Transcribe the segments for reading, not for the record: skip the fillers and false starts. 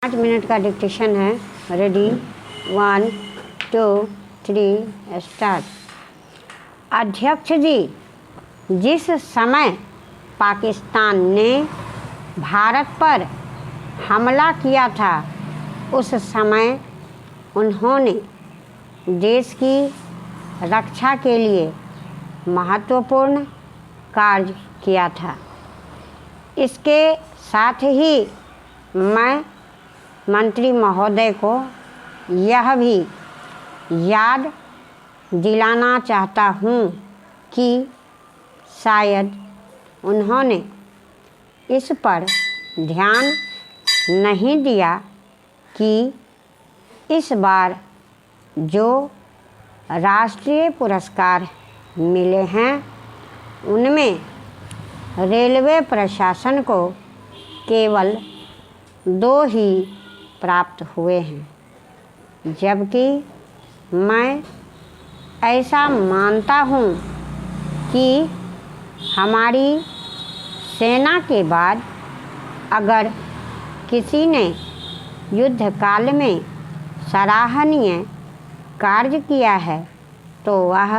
5 minute का dictation है। Ready 1 2 3 start. अध्यक्ष जी, जिस समय पाकिस्तान ने भारत पर हमला किया था उस समय उन्होंने देश की रक्षा के लिए महत्वपूर्ण कार्य किया था। इसके साथ ही मैं मंत्री महोदय को यह भी याद दिलाना चाहता हूँ कि शायद उन्होंने इस पर ध्यान नहीं दिया कि इस बार जो राष्ट्रीय पुरस्कार मिले हैं उनमें रेलवे प्रशासन को केवल 2 ही प्राप्त हुए हैं, जबकि मैं ऐसा मानता हूँ कि हमारी सेना के बाद अगर किसी ने युद्ध काल में सराहनीय कार्य किया है तो वह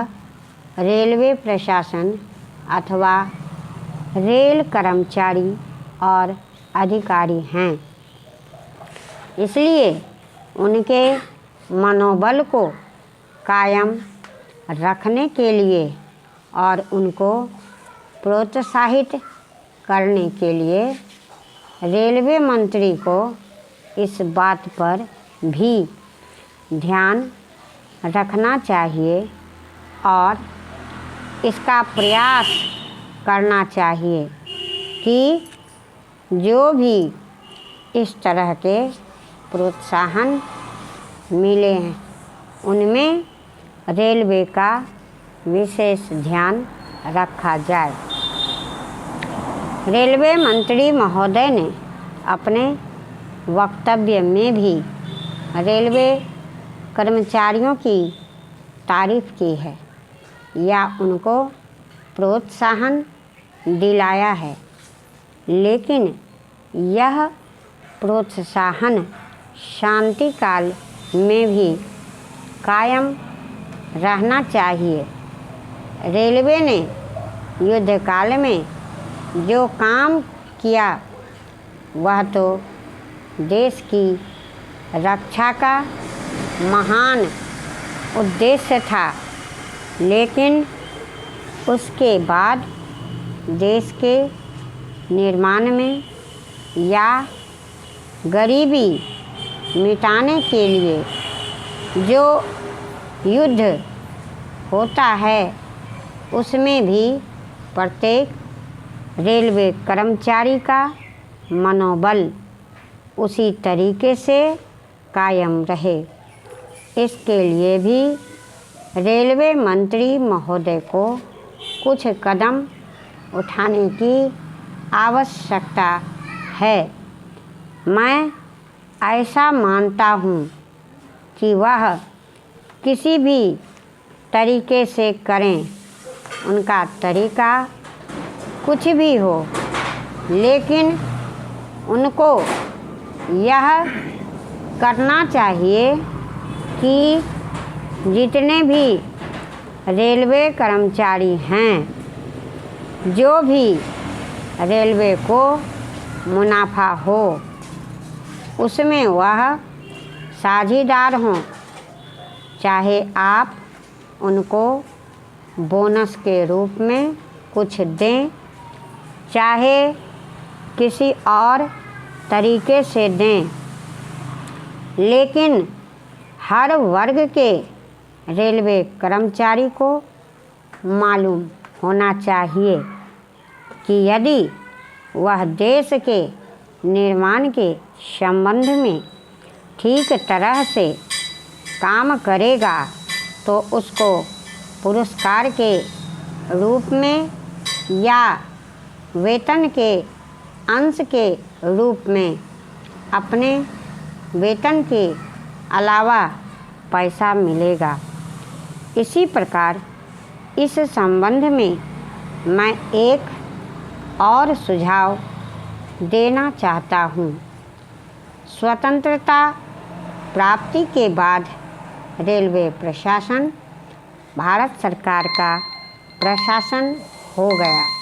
रेलवे प्रशासन अथवा रेल कर्मचारी और अधिकारी हैं। इसलिए उनके मनोबल को कायम रखने के लिए और उनको प्रोत्साहित करने के लिए रेलवे मंत्री को इस बात पर भी ध्यान रखना चाहिए और इसका प्रयास करना चाहिए कि जो भी इस तरह के प्रोत्साहन मिले हैं उनमें रेलवे का विशेष ध्यान रखा जाए। रेलवे मंत्री महोदय ने अपने वक्तव्य में भी रेलवे कर्मचारियों की तारीफ की है या उनको प्रोत्साहन दिलाया है, लेकिन यह प्रोत्साहन शांति काल में भी कायम रहना चाहिए। रेलवे ने युद्ध काल में जो काम किया वह तो देश की रक्षा का महान उद्देश्य था, लेकिन उसके बाद देश के निर्माण में या गरीबी मिटाने के लिए जो युद्ध होता है उसमें भी प्रत्येक रेलवे कर्मचारी का मनोबल उसी तरीके से कायम रहे। इसके लिए भी रेलवे मंत्री महोदय को कुछ कदम उठाने की आवश्यकता है। मैं ऐसा मानता हूँ कि वह किसी भी तरीके से करें, उनका तरीका कुछ भी हो, लेकिन उनको यह करना चाहिए कि जितने भी रेलवे कर्मचारी हैं, जो भी रेलवे को मुनाफा हो उसमें वह साझेदार हों। चाहे आप उनको बोनस के रूप में कुछ दें, चाहे किसी और तरीके से दें, लेकिन हर वर्ग के रेलवे कर्मचारी को मालूम होना चाहिए कि यदि वह देश के निर्माण के संबंध में ठीक तरह से काम करेगा तो उसको पुरस्कार के रूप में या वेतन के अंश के रूप में अपने वेतन के अलावा पैसा मिलेगा। इसी प्रकार इस संबंध में मैं एक और सुझाव देना चाहता हूँ। स्वतंत्रता प्राप्ति के बाद रेलवे प्रशासन भारत सरकार का प्रशासन हो गया।